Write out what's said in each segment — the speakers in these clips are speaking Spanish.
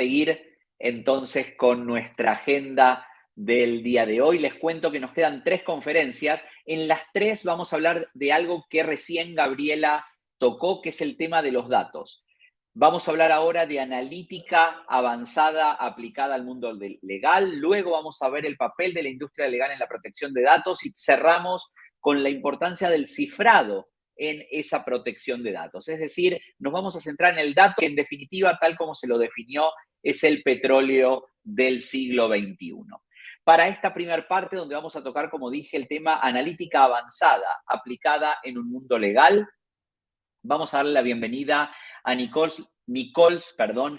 seguir entonces con nuestra agenda del día de hoy. Les cuento que nos quedan 3 conferencias. En las 3 vamos a hablar de algo que recién Gabriela tocó, que es el tema de los datos. Vamos a hablar ahora de analítica avanzada aplicada al mundo legal. Luego vamos a ver el papel de la industria legal en la protección de datos y cerramos con la importancia del cifrado en esa protección de datos. Es decir, nos vamos a centrar en el dato que en definitiva, tal como se lo definió, es el petróleo del siglo XXI. Para esta primera parte, donde vamos a tocar, como dije, el tema analítica avanzada aplicada en un mundo legal, vamos a darle la bienvenida a Nicols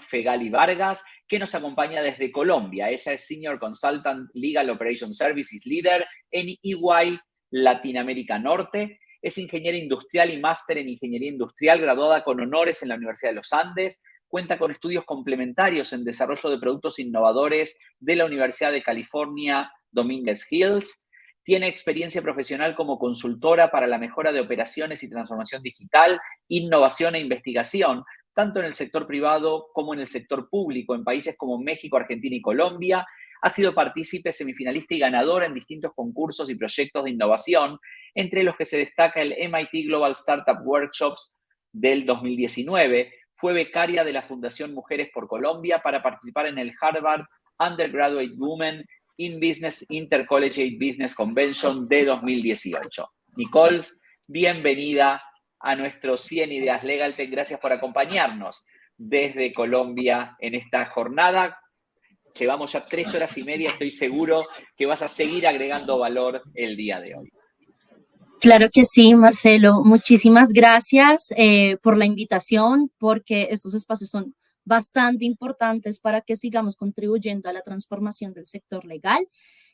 Fegali Vargas, que nos acompaña desde Colombia. Ella es Senior Consultant Legal Operation Services Leader en EY Latinoamérica Norte. Es ingeniera industrial y máster en ingeniería industrial, graduada con honores en la Universidad de los Andes. Cuenta con estudios complementarios en desarrollo de productos innovadores de la Universidad de California, Dominguez Hills. Tiene experiencia profesional como consultora para la mejora de operaciones y transformación digital, innovación e investigación, tanto en el sector privado como en el sector público, en países como México, Argentina y Colombia. Ha sido partícipe, semifinalista y ganadora en distintos concursos y proyectos de innovación, entre los que se destaca el MIT Global Startup Workshops del 2019. Fue becaria de la Fundación Mujeres por Colombia para participar en el Harvard Undergraduate Women in Business Intercollegiate Business Convention de 2018. Nicols, bienvenida a nuestro 100 Ideas Legal Tech. Gracias por acompañarnos desde Colombia en esta jornada. Llevamos ya 3 horas y media. Estoy seguro que vas a seguir agregando valor el día de hoy. Claro que sí, Marcelo. Muchísimas gracias por la invitación, porque estos espacios son bastante importantes para que sigamos contribuyendo a la transformación del sector legal.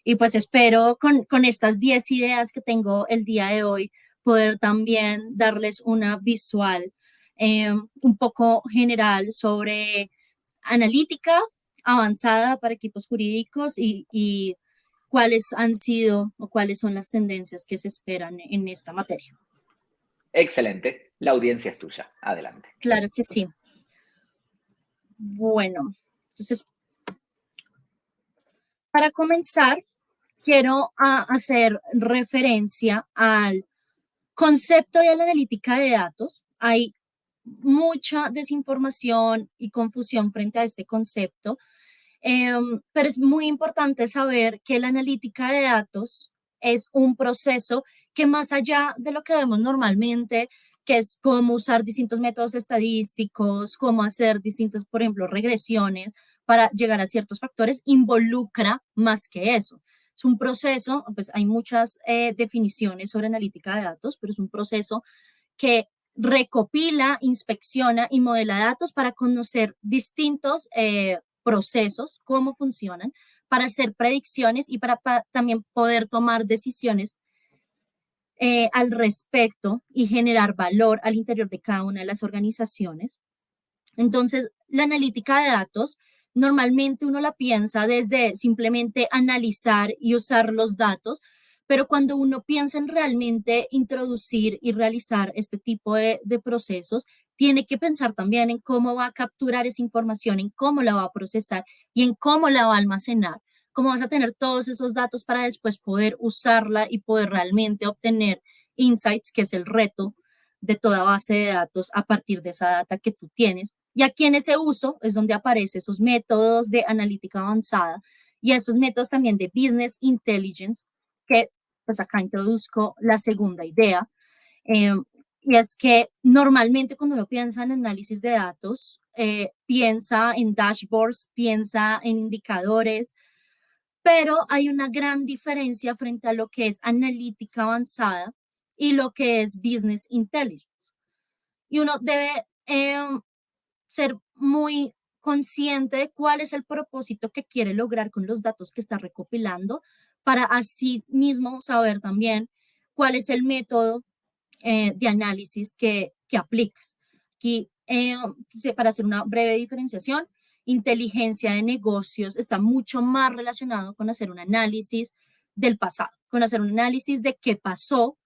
Y pues espero con estas 10 ideas que tengo el día de hoy poder también darles una visual un poco general sobre analítica avanzada para equipos jurídicos y cuáles han sido o cuáles son las tendencias que se esperan en esta materia. Excelente. La audiencia es tuya. Adelante. Claro que sí. Bueno, entonces, para comenzar, quiero hacer referencia al concepto de la analítica de datos. Hay mucha desinformación y confusión frente a este concepto, pero es muy importante saber que la analítica de datos es un proceso que más allá de lo que vemos normalmente, que es cómo usar distintos métodos estadísticos, cómo hacer distintas, por ejemplo, regresiones para llegar a ciertos factores, involucra más que eso. Es un proceso, pues hay muchas definiciones sobre analítica de datos, pero es un proceso que recopila, inspecciona y modela datos para conocer distintos procesos, cómo funcionan, para hacer predicciones y para también poder tomar decisiones al respecto y generar valor al interior de cada una de las organizaciones. Entonces, la analítica de datos, normalmente uno la piensa desde simplemente analizar y usar los datos, pero cuando uno piensa en realmente introducir y realizar este tipo de procesos, tiene que pensar también en cómo va a capturar esa información, en cómo la va a procesar y en cómo la va a almacenar. Cómo vas a tener todos esos datos para después poder usarla y poder realmente obtener insights, que es el reto de toda base de datos a partir de esa data que tú tienes. Y aquí en ese uso es donde aparecen esos métodos de analítica avanzada y esos métodos también de business intelligence, que pues acá introduzco la segunda idea, y es que normalmente cuando uno piensa en análisis de datos, piensa en dashboards, piensa en indicadores, pero hay una gran diferencia frente a lo que es analítica avanzada y lo que es business intelligence. Y uno debe ser muy consciente de cuál es el propósito que quiere lograr con los datos que está recopilando para así mismo saber también cuál es el método de análisis que aplicas. Aquí, para hacer una breve diferenciación, inteligencia de negocios está mucho más relacionado con hacer un análisis del pasado, con hacer un análisis de qué pasó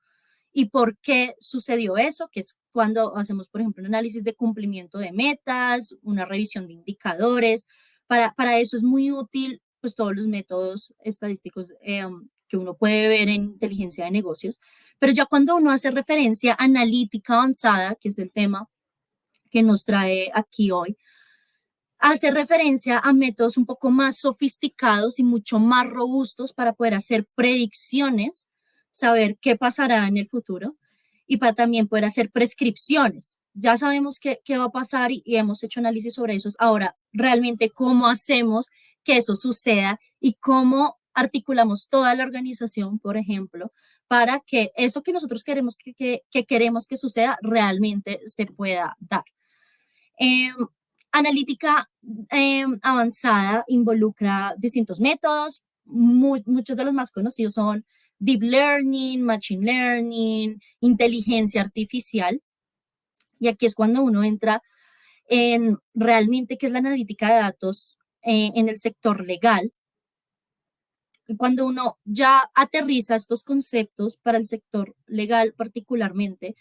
y por qué sucedió eso, que es cuando hacemos, por ejemplo, un análisis de cumplimiento de metas, una revisión de indicadores, Para eso es muy útil pues todos los métodos estadísticos que uno puede ver en inteligencia de negocios, pero ya cuando uno hace referencia a analítica avanzada, que es el tema que nos trae aquí hoy, hace referencia a métodos un poco más sofisticados y mucho más robustos para poder hacer predicciones, saber qué pasará en el futuro y para también poder hacer prescripciones. Ya sabemos qué va a pasar y hemos hecho análisis sobre eso. Ahora, realmente, ¿cómo hacemos que eso suceda y cómo articulamos toda la organización, por ejemplo, para que eso que nosotros queremos que queremos que suceda realmente se pueda dar? Eh, Analítica avanzada involucra distintos métodos. Muchos de los más conocidos son Deep Learning, Machine Learning, inteligencia artificial. Y aquí es cuando uno entra en realmente qué es la analítica de datos en el sector legal. Y cuando uno ya aterriza estos conceptos para el sector legal particularmente,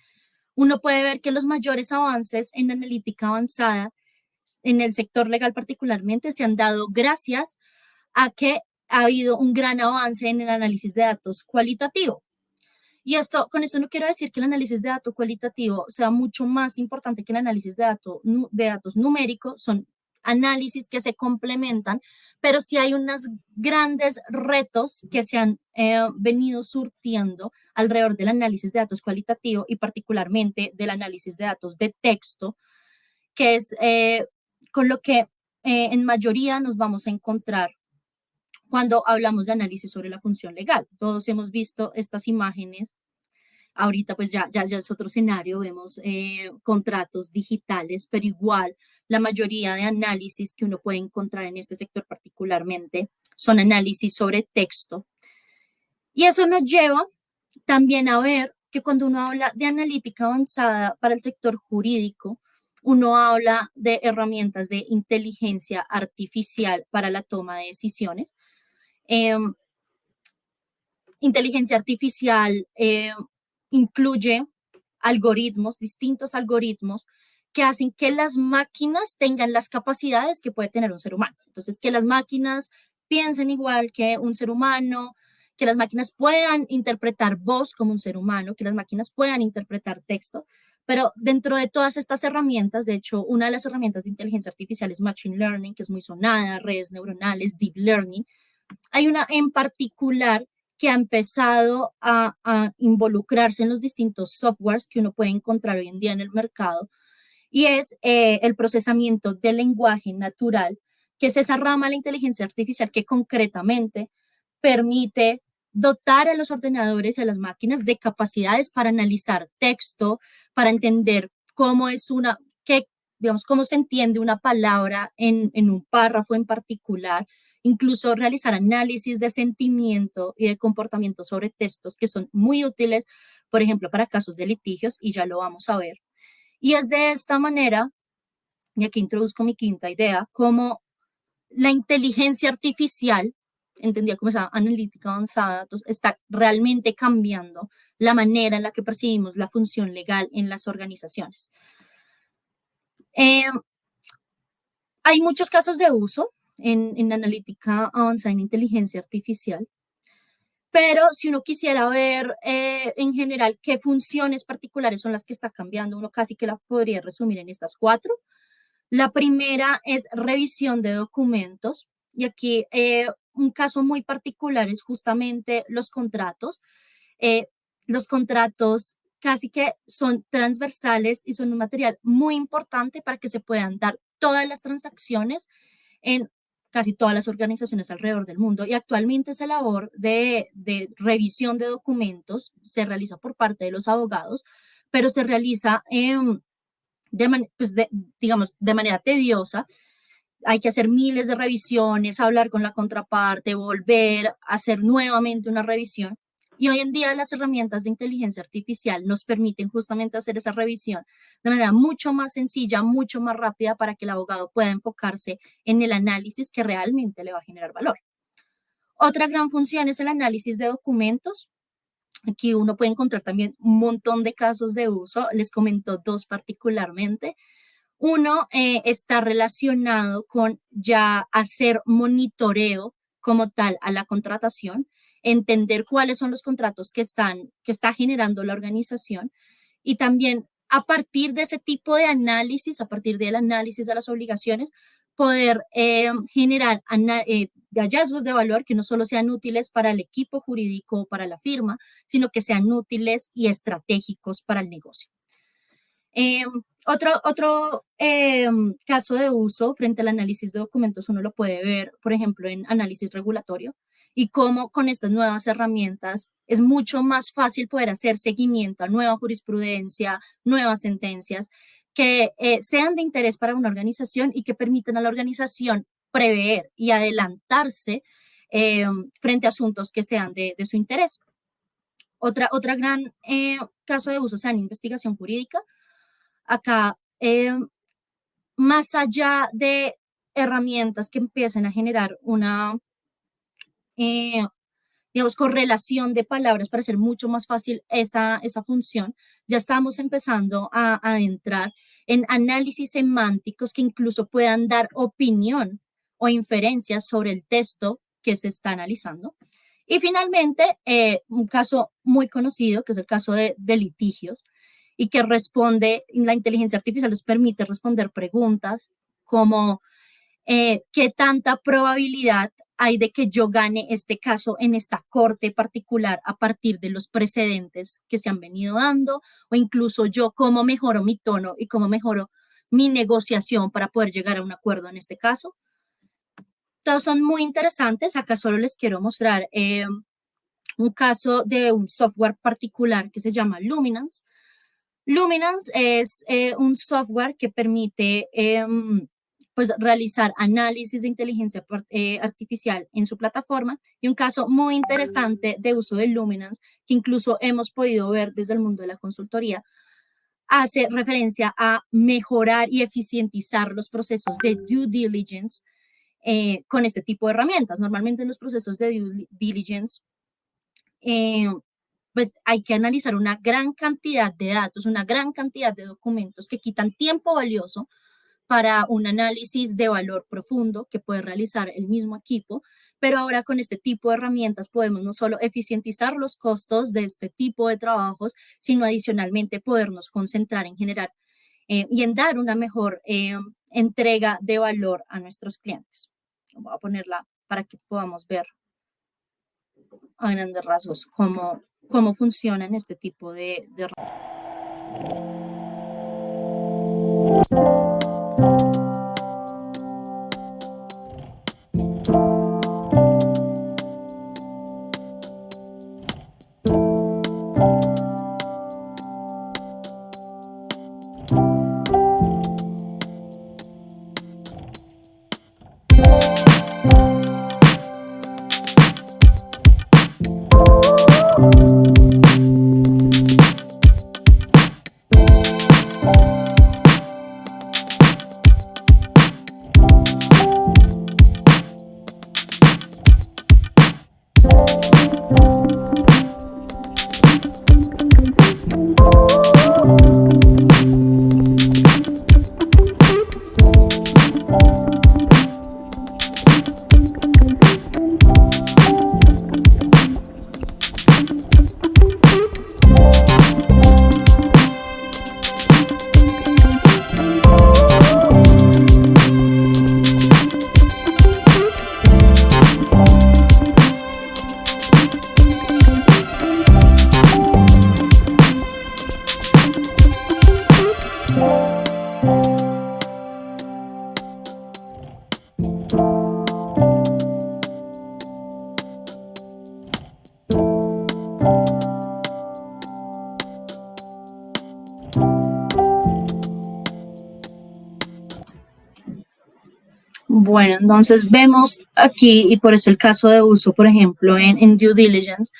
uno puede ver que los mayores avances en analítica avanzada en el sector legal particularmente se han dado gracias a que ha habido un gran avance en el análisis de datos cualitativo. Y con esto no quiero decir que el análisis de datos cualitativo sea mucho más importante que el análisis de datos numéricos, son análisis que se complementan, pero sí hay unos grandes retos que se han venido surtiendo alrededor del análisis de datos cualitativo y particularmente del análisis de datos de texto, que es con lo que en mayoría nos vamos a encontrar cuando hablamos de análisis sobre la función legal. Todos hemos visto estas imágenes. Ahorita pues ya es otro escenario, vemos contratos digitales, pero igual la mayoría de análisis que uno puede encontrar en este sector particularmente son análisis sobre texto. Y eso nos lleva también a ver que cuando uno habla de analítica avanzada para el sector jurídico, uno habla de herramientas de inteligencia artificial para la toma de decisiones. Inteligencia artificial incluye algoritmos, distintos algoritmos que hacen que las máquinas tengan las capacidades que puede tener un ser humano. Entonces, que las máquinas piensen igual que un ser humano, que las máquinas puedan interpretar voz como un ser humano, que las máquinas puedan interpretar texto, pero dentro de todas estas herramientas, de hecho, una de las herramientas de inteligencia artificial es Machine Learning, que es muy sonada, redes neuronales, Deep Learning. Hay una en particular que ha empezado a involucrarse en los distintos softwares que uno puede encontrar hoy en día en el mercado, y es el procesamiento del lenguaje natural, que es esa rama de la inteligencia artificial que concretamente permite dotar a los ordenadores y a las máquinas de capacidades para analizar texto, para entender cómo es digamos, cómo se entiende una palabra en un párrafo en particular, incluso realizar análisis de sentimiento y de comportamiento sobre textos que son muy útiles, por ejemplo, para casos de litigios, y ya lo vamos a ver. Y es de esta manera, y aquí introduzco mi quinta idea, como la inteligencia artificial, entendida como esa analítica avanzada, está realmente cambiando la manera en la que percibimos la función legal en las organizaciones. Hay muchos casos de uso en analítica avanzada en inteligencia artificial, pero si uno quisiera ver en general qué funciones particulares son las que está cambiando, uno casi que la podría resumir en estas cuatro. La primera es revisión de documentos, y aquí un caso muy particular es justamente los contratos. Los contratos casi que son transversales y son un material muy importante para que se puedan dar todas las transacciones en casi todas las organizaciones alrededor del mundo. Y actualmente esa labor de revisión de documentos se realiza por parte de los abogados, pero se realiza digamos, de manera tediosa. Hay que hacer miles de revisiones, hablar con la contraparte, volver a hacer nuevamente una revisión. Y hoy en día las herramientas de inteligencia artificial nos permiten justamente hacer esa revisión de manera mucho más sencilla, mucho más rápida, para que el abogado pueda enfocarse en el análisis que realmente le va a generar valor. Otra gran función es el análisis de documentos. Aquí uno puede encontrar también un montón de casos de uso. Les comento dos particularmente. Uno está relacionado con ya hacer monitoreo como tal a la contratación, entender cuáles son los contratos que está generando la organización y también a partir de ese tipo de análisis, a partir del análisis de las obligaciones, poder generar hallazgos de valor que no solo sean útiles para el equipo jurídico o para la firma, sino que sean útiles y estratégicos para el negocio. Otro caso de uso frente al análisis de documentos, uno lo puede ver, por ejemplo, en análisis regulatorio y cómo con estas nuevas herramientas es mucho más fácil poder hacer seguimiento a nueva jurisprudencia, nuevas sentencias que sean de interés para una organización y que permitan a la organización prever y adelantarse frente a asuntos que sean de su interés. Otra gran caso de uso sea en investigación jurídica. Acá, más allá de herramientas que empiecen a generar una, eh, digamos, correlación de palabras para hacer mucho más fácil esa función, ya estamos empezando a adentrar en análisis semánticos que incluso puedan dar opinión o inferencias sobre el texto que se está analizando. Y finalmente, un caso muy conocido, que es el caso de litigios, y que la inteligencia artificial les permite responder preguntas como qué tanta probabilidad hay de que yo gane este caso en esta corte particular a partir de los precedentes que se han venido dando, o incluso yo cómo mejoro mi tono y cómo mejoro mi negociación para poder llegar a un acuerdo en este caso. Todos son muy interesantes. Acá solo les quiero mostrar un caso de un software particular que se llama Luminance. Luminance es un software que permite pues, realizar análisis de inteligencia artificial en su plataforma, y un caso muy interesante de uso de Luminance, que incluso hemos podido ver desde el mundo de la consultoría, hace referencia a mejorar y eficientizar los procesos de due diligence con este tipo de herramientas. Normalmente en los procesos de due diligence pues hay que analizar una gran cantidad de datos, una gran cantidad de documentos que quitan tiempo valioso para un análisis de valor profundo que puede realizar el mismo equipo, pero ahora con este tipo de herramientas podemos no solo eficientizar los costos de este tipo de trabajos, sino adicionalmente podernos concentrar en generar y en dar una mejor entrega de valor a nuestros clientes. Voy a ponerla para que podamos ver a grandes rasgos cómo funcionan este tipo de Bueno, entonces vemos aquí, y por eso el caso de uso, por ejemplo, en due diligence,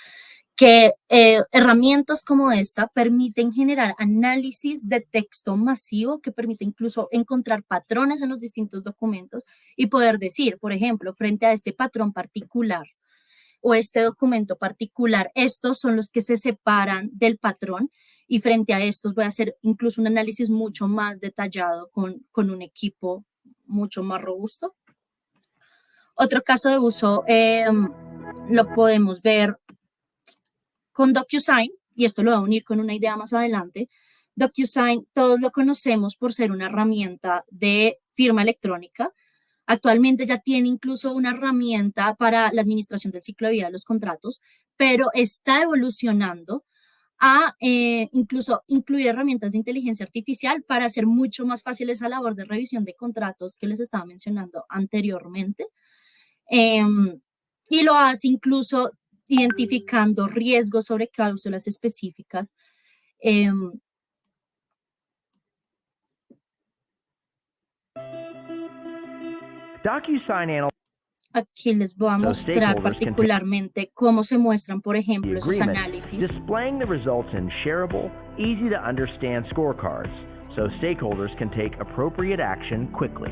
que herramientas como esta permiten generar análisis de texto masivo que permite incluso encontrar patrones en los distintos documentos y poder decir, por ejemplo, frente a este patrón particular o este documento particular, estos son los que se separan del patrón y frente a estos voy a hacer incluso un análisis mucho más detallado con un equipo mucho más robusto. Otro caso de uso lo podemos ver con DocuSign, y esto lo voy a unir con una idea más adelante. DocuSign, todos lo conocemos por ser una herramienta de firma electrónica. Actualmente ya tiene incluso una herramienta para la administración del ciclo de vida de los contratos, pero está evolucionando a incluso incluir herramientas de inteligencia artificial para hacer mucho más fácil esa labor de revisión de contratos que les estaba mencionando anteriormente. Y lo hace incluso identificando riesgos sobre cláusulas específicas. DocuSign Aquí les voy a mostrar particularmente cómo se muestran, por ejemplo, esos análisis. Displaying the results in shareable, easy to understand scorecards, so stakeholders can take appropriate action quickly.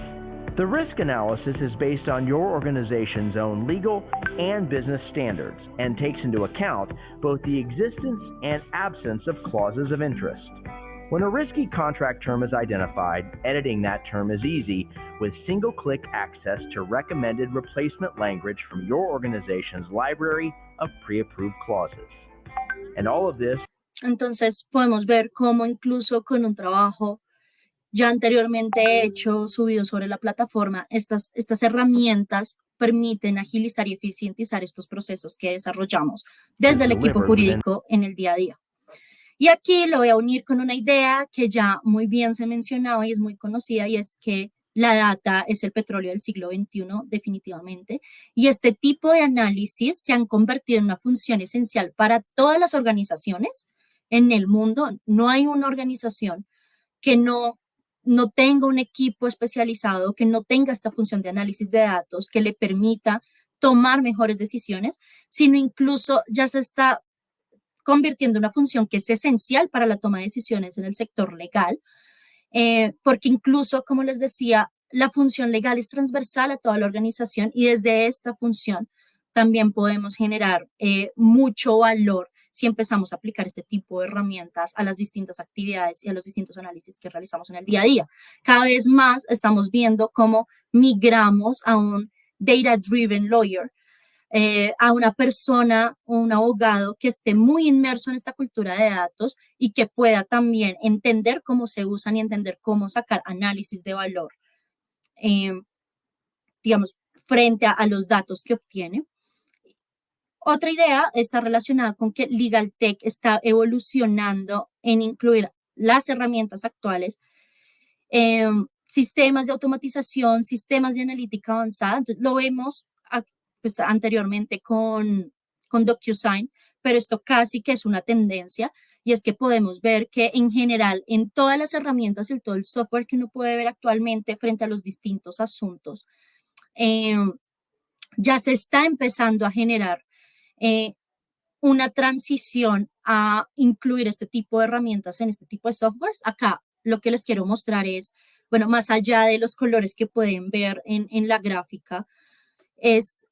The risk analysis is based on your organization's own legal and business standards and takes into account both the existence and absence of clauses of interest. When a risky contract term is identified, editing that term is easy with single-click access to recommended replacement language from your organization's library of pre-approved clauses. And all of this. Entonces podemos ver cómo incluso con un trabajo ya anteriormente hecho, subido sobre la plataforma, estas herramientas permiten agilizar y eficientizar estos procesos que desarrollamos desde el equipo jurídico en el día a día. Y aquí lo voy a unir con una idea que ya muy bien se mencionaba y es muy conocida, y es que la data es el petróleo del siglo XXI, definitivamente. Y este tipo de análisis se han convertido en una función esencial para todas las organizaciones en el mundo. No hay una organización que no tenga un equipo especializado, que no tenga esta función de análisis de datos, que le permita tomar mejores decisiones, sino incluso ya se está convirtiendo en una función que es esencial para la toma de decisiones en el sector legal, porque incluso, como les decía, la función legal es transversal a toda la organización y desde esta función también podemos generar mucho valor si empezamos a aplicar este tipo de herramientas a las distintas actividades y a los distintos análisis que realizamos en el día a día. Cada vez más estamos viendo cómo migramos a un data-driven lawyer, a una persona o un abogado que esté muy inmerso en esta cultura de datos y que pueda también entender cómo se usan y entender cómo sacar análisis de valor, digamos, frente a los datos que obtiene. Otra idea está relacionada con que Legal Tech está evolucionando en incluir las herramientas actuales, sistemas de automatización, sistemas de analítica avanzada. Entonces, lo vemos pues, anteriormente con DocuSign, pero esto casi que es una tendencia, y es que podemos ver que en general en todas las herramientas y todo el software que uno puede ver actualmente frente a los distintos asuntos, ya se está empezando a generar una transición a incluir este tipo de herramientas en este tipo de softwares. Acá lo que les quiero mostrar es, bueno, más allá de los colores que pueden ver en la gráfica, es,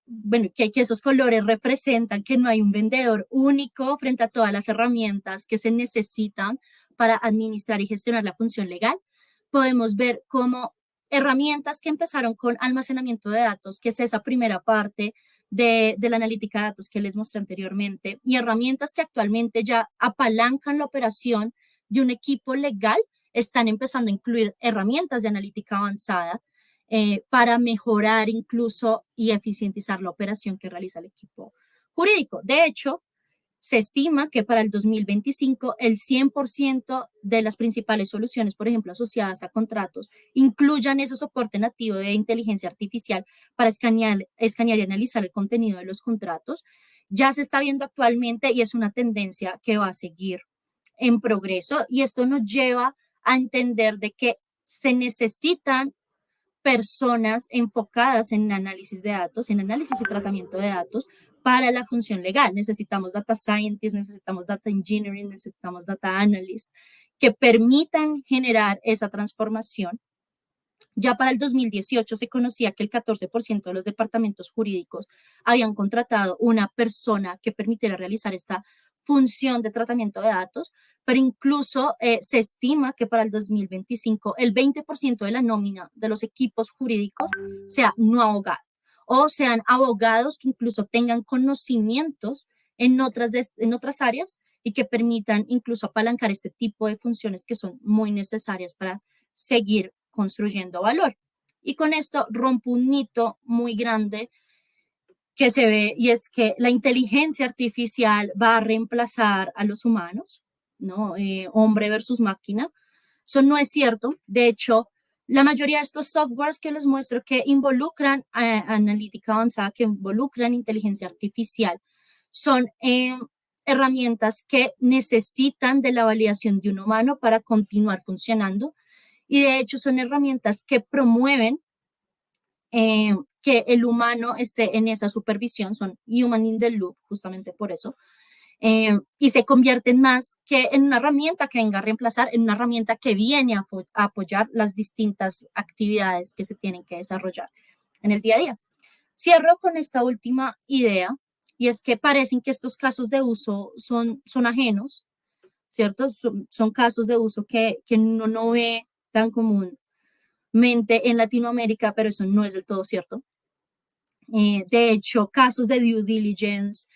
bueno, que esos colores representan que no hay un vendedor único frente a todas las herramientas que se necesitan para administrar y gestionar la función legal. Podemos ver cómo herramientas que empezaron con almacenamiento de datos, que es esa primera parte de la analítica de datos que les mostré anteriormente, y herramientas que actualmente ya apalancan la operación de un equipo legal, están empezando a incluir herramientas de analítica avanzada para mejorar incluso y eficientizar la operación que realiza el equipo jurídico. De hecho, se estima que para el 2025 el 100% de las principales soluciones, por ejemplo, asociadas a contratos, incluyan ese soporte nativo de inteligencia artificial para escanear y analizar el contenido de los contratos. Ya se está viendo actualmente y es una tendencia que va a seguir en progreso, y esto nos lleva a entender de que se necesitan personas enfocadas en análisis de datos, en análisis y tratamiento de datos para la función legal. Necesitamos data scientists, necesitamos data engineering, necesitamos data analysts que permitan generar esa transformación. Ya para el 2018 se conocía que el 14% de los departamentos jurídicos habían contratado una persona que permitiera realizar esta función de tratamiento de datos, pero incluso se estima que para el 2025 el 20% de la nómina de los equipos jurídicos sea no abogado o sean abogados que incluso tengan conocimientos en otras áreas y que permitan incluso apalancar este tipo de funciones que son muy necesarias para seguir construyendo valor. Y con esto rompo un mito muy grande que se ve, y es que la inteligencia artificial va a reemplazar a los humanos, ¿no? Hombre versus máquina. Eso no es cierto. De hecho, la mayoría de estos softwares que les muestro que involucran analítica avanzada, que involucran inteligencia artificial, son herramientas que necesitan de la validación de un humano para continuar funcionando. Y de hecho son herramientas que promueven que el humano esté en esa supervisión, son human in the loop, justamente por eso, y se convierten más que en una herramienta que venga a reemplazar, en una herramienta que viene a apoyar las distintas actividades que se tienen que desarrollar en el día a día. Cierro con esta última idea, y es que parecen que estos casos de uso son ajenos, ¿cierto? Son casos de uso que uno no ve tan comúnmente en Latinoamérica, pero eso no es del todo cierto. De hecho, casos de due diligence,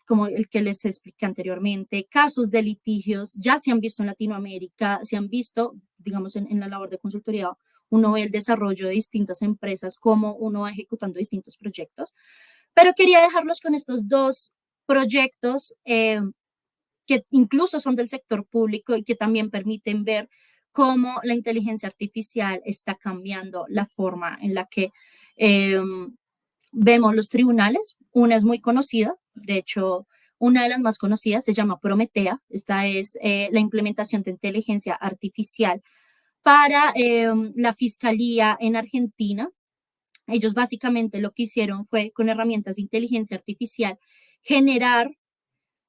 como el que les expliqué anteriormente, casos de litigios ya se han visto en Latinoamérica, se han visto, digamos, en la labor de consultoría, uno ve el desarrollo de distintas empresas, cómo uno va ejecutando distintos proyectos. Pero quería dejarlos con estos dos proyectos que incluso son del sector público y que también permiten ver cómo la inteligencia artificial está cambiando la forma en la que vemos los tribunales. Una es muy conocida, de hecho, una de las más conocidas se llama Prometea. Esta es la implementación de inteligencia artificial para la fiscalía en Argentina. Ellos básicamente lo que hicieron fue, con herramientas de inteligencia artificial, generar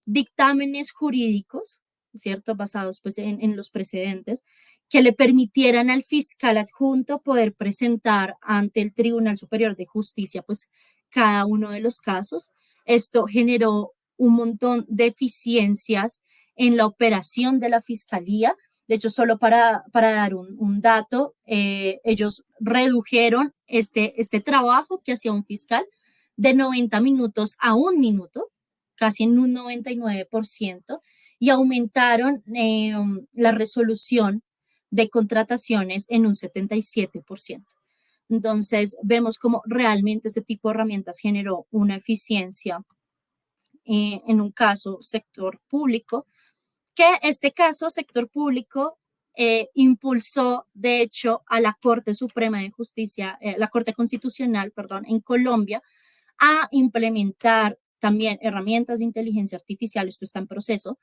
dictámenes jurídicos, ¿cierto? Basados pues en los precedentes, que le permitieran al fiscal adjunto poder presentar ante el Tribunal Superior de Justicia pues cada uno de los casos. Esto generó un montón de eficiencias en la operación de la fiscalía. De hecho, solo para dar un dato, ellos redujeron este trabajo que hacía un fiscal de 90 minutos a 1 minuto, casi en un 99%, y aumentaron la resolución de contrataciones en un 77%. Entonces, vemos cómo realmente este tipo de herramientas generó una eficiencia en un caso sector público, que este caso sector público impulsó, de hecho, a la Corte Suprema de Justicia, la Corte Constitucional, perdón, en Colombia, a implementar también herramientas de inteligencia artificial, esto está en proceso,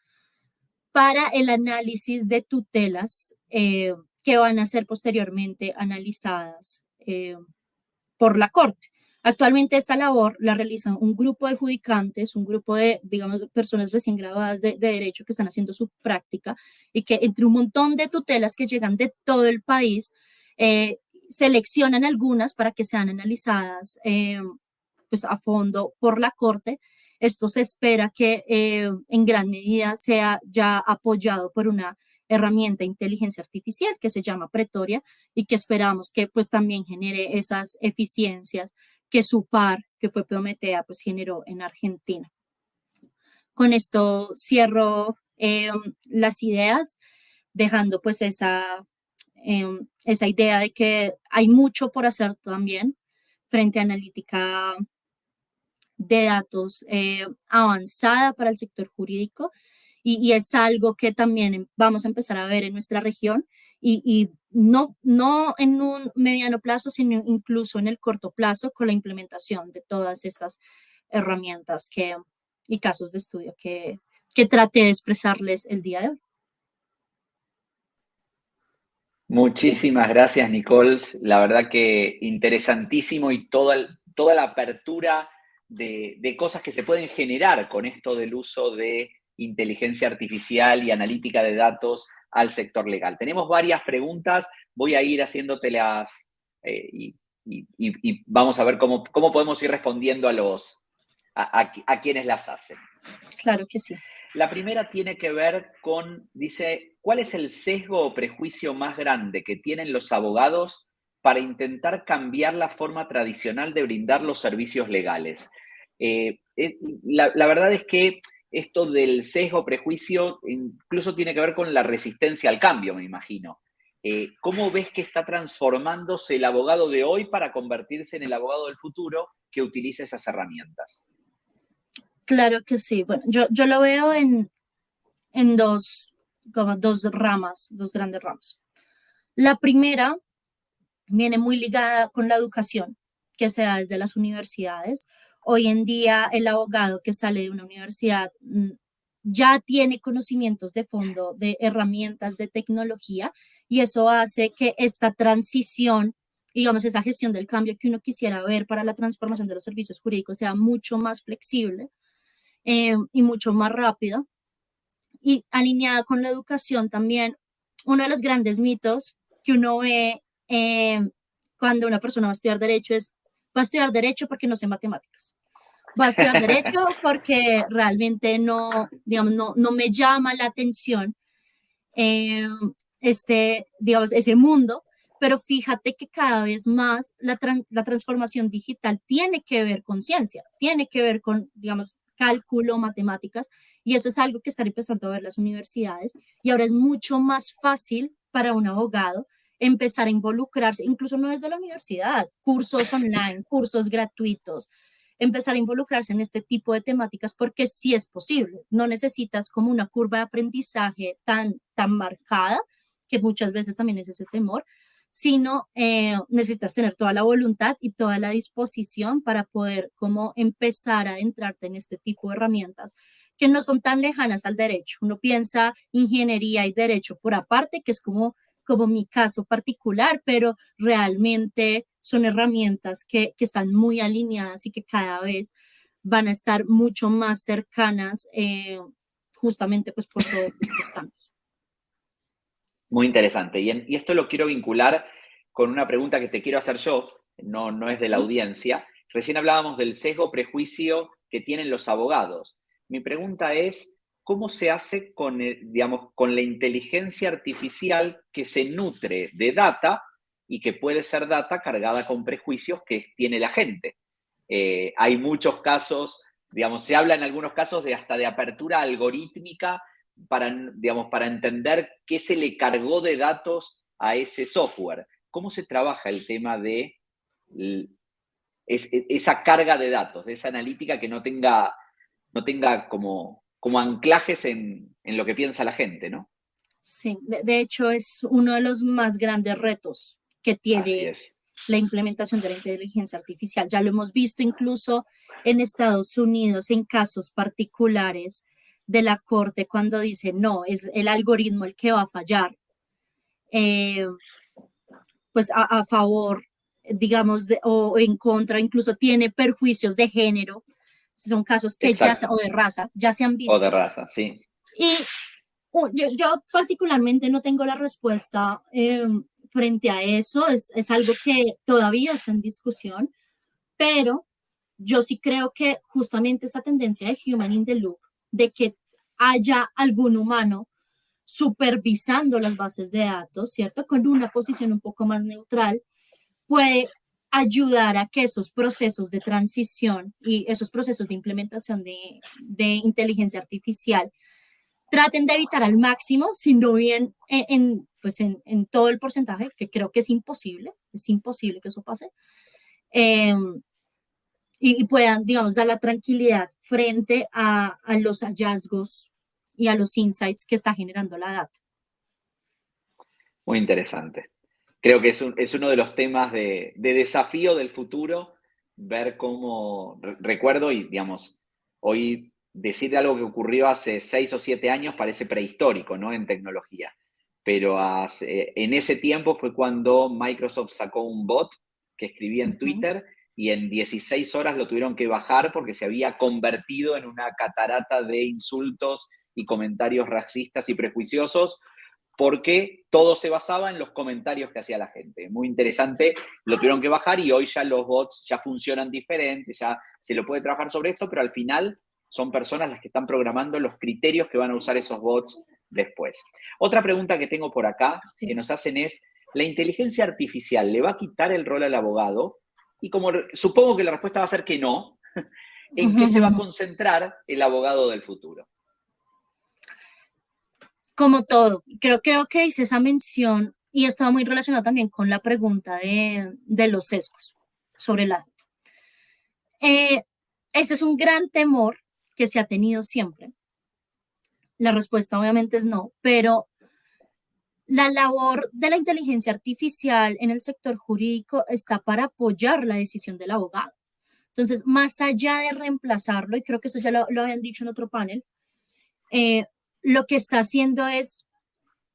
para el análisis de tutelas que van a ser posteriormente analizadas por la Corte. Actualmente esta labor la realizan un grupo de judicantes, un grupo de, digamos, personas recién graduadas de derecho que están haciendo su práctica y que entre un montón de tutelas que llegan de todo el país, seleccionan algunas para que sean analizadas pues a fondo por la Corte. Esto se espera que en gran medida sea ya apoyado por una herramienta de inteligencia artificial que se llama Pretoria y que esperamos que pues también genere esas eficiencias que su par, que fue Prometea, pues generó en Argentina. Con esto cierro las ideas, dejando pues esa idea de que hay mucho por hacer también frente a analítica de datos avanzada para el sector jurídico y es algo que también vamos a empezar a ver en nuestra región y no en un mediano plazo, sino incluso en el corto plazo con la implementación de todas estas herramientas y casos de estudio que traté de expresarles el día de hoy. Muchísimas gracias, Nicole. La verdad que interesantísimo y toda la apertura de cosas que se pueden generar con esto del uso de inteligencia artificial y analítica de datos al sector legal. Tenemos varias preguntas, voy a ir haciéndotelas y vamos a ver cómo podemos ir respondiendo a quienes las hacen. Claro que sí. La primera tiene que ver con, dice, ¿cuál es el sesgo o prejuicio más grande que tienen los abogados para intentar cambiar la forma tradicional de brindar los servicios legales? La verdad es que esto del sesgo o prejuicio incluso tiene que ver con la resistencia al cambio, me imagino. ¿Cómo ves que está transformándose el abogado de hoy para convertirse en el abogado del futuro que utiliza esas herramientas? Claro que sí. Bueno, yo lo veo en como dos ramas, dos grandes ramas. La primera viene muy ligada con la educación que se da desde las universidades. Hoy en día el abogado que sale de una universidad ya tiene conocimientos de fondo de herramientas de tecnología y eso hace que esta transición, digamos, esa gestión del cambio que uno quisiera ver para la transformación de los servicios jurídicos sea mucho más flexible y mucho más rápida. Y alineada con la educación también, uno de los grandes mitos que uno ve cuando una persona va a estudiar derecho es, va a estudiar derecho porque no sé matemáticas. Va a estudiar derecho porque realmente no, digamos, no me llama la atención digamos, ese mundo, pero fíjate que cada vez más la transformación digital tiene que ver con ciencia, tiene que ver con, digamos, cálculo, matemáticas, y eso es algo que están empezando a ver las universidades, y ahora es mucho más fácil para un abogado empezar a involucrarse, incluso no desde la universidad, cursos online, cursos gratuitos, empezar a involucrarse en este tipo de temáticas porque sí es posible. No necesitas como una curva de aprendizaje tan marcada, que muchas veces también es ese temor, sino necesitas tener toda la voluntad y toda la disposición para poder como empezar a adentrarte en este tipo de herramientas que no son tan lejanas al derecho. Uno piensa ingeniería y derecho por aparte, que es como mi caso particular, pero realmente son herramientas que están muy alineadas y que cada vez van a estar mucho más cercanas justamente pues por todos estos cambios. Muy interesante. Y esto lo quiero vincular con una pregunta que te quiero hacer yo, no es de la audiencia. Recién hablábamos del sesgo prejuicio que tienen los abogados. Mi pregunta es, ¿cómo se hace con, digamos, con la inteligencia artificial que se nutre de data y que puede ser data cargada con prejuicios que tiene la gente? Hay muchos casos, digamos, se habla en algunos casos de hasta de apertura algorítmica para, digamos, para entender qué se le cargó de datos a ese software. ¿Cómo se trabaja el tema de esa carga de datos, de esa analítica que no tenga como anclajes en lo que piensa la gente, ¿no? Sí, de hecho es uno de los más grandes retos que tiene la implementación de la inteligencia artificial. Ya lo hemos visto incluso en Estados Unidos en casos particulares de la corte cuando dice no, es el algoritmo el que va a fallar, pues a favor, digamos, o en contra, incluso tiene perjuicios de género. Son casos que o de raza, ya se han visto. O de raza, sí. Y yo particularmente no tengo la respuesta frente a eso, es algo que todavía está en discusión, pero yo sí creo que justamente esta tendencia de human in the loop, de que haya algún humano supervisando las bases de datos, ¿cierto? Con una posición un poco más neutral, puede ayudar a que esos procesos de transición y esos procesos de implementación de inteligencia artificial traten de evitar al máximo, si no bien pues en todo el porcentaje, que creo que es imposible que eso pase, y puedan, digamos, dar la tranquilidad frente a los hallazgos y a los insights que está generando la data. Muy interesante. Creo que es uno de los temas de desafío del futuro, ver cómo, recuerdo y, digamos, hoy decir algo que ocurrió hace 6 o 7 años parece prehistórico, ¿no? En tecnología. Pero en ese tiempo fue cuando Microsoft sacó un bot que escribía en Twitter y en 16 horas lo tuvieron que bajar porque se había convertido en una catarata de insultos y comentarios racistas y prejuiciosos, porque todo se basaba en los comentarios que hacía la gente. Muy interesante, lo tuvieron que bajar y hoy ya los bots ya funcionan diferente, ya se lo puede trabajar sobre esto, pero al final son personas las que están programando los criterios que van a usar esos bots después. Otra pregunta que tengo por acá que nos hacen es, ¿la inteligencia artificial le va a quitar el rol al abogado? Y como supongo que la respuesta va a ser que no, ¿en qué se va a concentrar el abogado del futuro? Como todo, creo que hice esa mención y estaba muy relacionado también con la pregunta de los sesgos sobre la data. Ese es un gran temor que se ha tenido siempre. La respuesta obviamente es no, pero la labor de la inteligencia artificial en el sector jurídico está para apoyar la decisión del abogado. Entonces, más allá de reemplazarlo, y creo que eso ya lo habían dicho en otro panel, lo que está haciendo es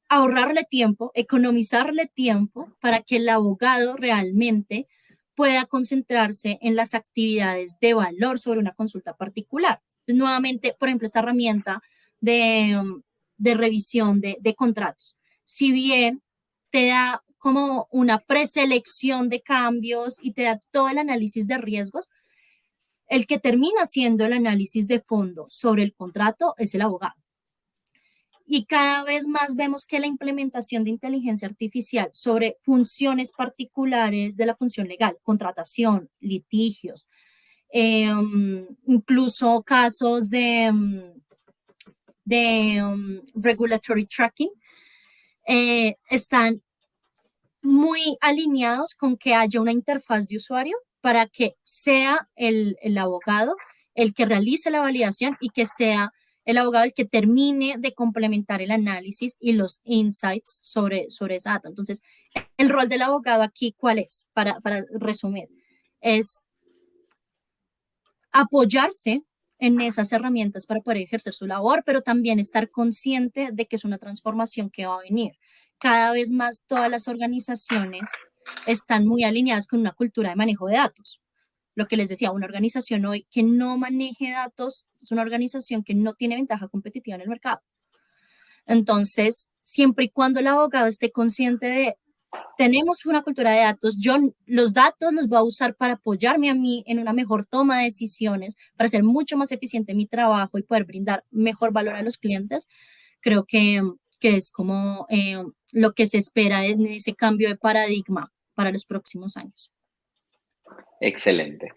ahorrarle tiempo, economizarle tiempo para que el abogado realmente pueda concentrarse en las actividades de valor sobre una consulta particular. Entonces, nuevamente, por ejemplo, esta herramienta de revisión de contratos, si bien te da como una preselección de cambios y te da todo el análisis de riesgos, el que termina haciendo el análisis de fondo sobre el contrato es el abogado. Y cada vez más vemos que la implementación de inteligencia artificial sobre funciones particulares de la función legal, contratación, litigios, incluso casos de regulatory tracking, están muy alineados con que haya una interfaz de usuario para que sea el abogado el que realice la validación y que sea el abogado el que termine de complementar el análisis y los insights sobre esa data. Entonces, el rol del abogado aquí, ¿cuál es? Para resumir, es apoyarse en esas herramientas para poder ejercer su labor, pero también estar consciente de que es una transformación que va a venir. Cada vez más todas las organizaciones están muy alineadas con una cultura de manejo de datos. Lo que les decía, una organización hoy que no maneje datos es una organización que no tiene ventaja competitiva en el mercado. Entonces, siempre y cuando el abogado esté consciente de tenemos una cultura de datos, yo los datos los voy a usar para apoyarme a mí en una mejor toma de decisiones, para hacer mucho más eficiente mi trabajo y poder brindar mejor valor a los clientes, creo que es como lo que se espera en ese cambio de paradigma para los próximos años. Excelente.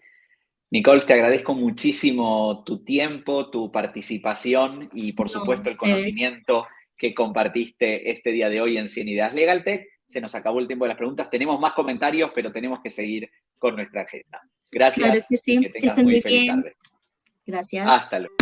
Nicole, te agradezco muchísimo tu tiempo, tu participación y, por supuesto, el conocimiento que compartiste este día de hoy en 100 Ideas LegalTech. Se nos acabó el tiempo de las preguntas. Tenemos más comentarios, pero tenemos que seguir con nuestra agenda. Gracias. Claro que sí, que tengas muy feliz tarde. Gracias. Hasta luego.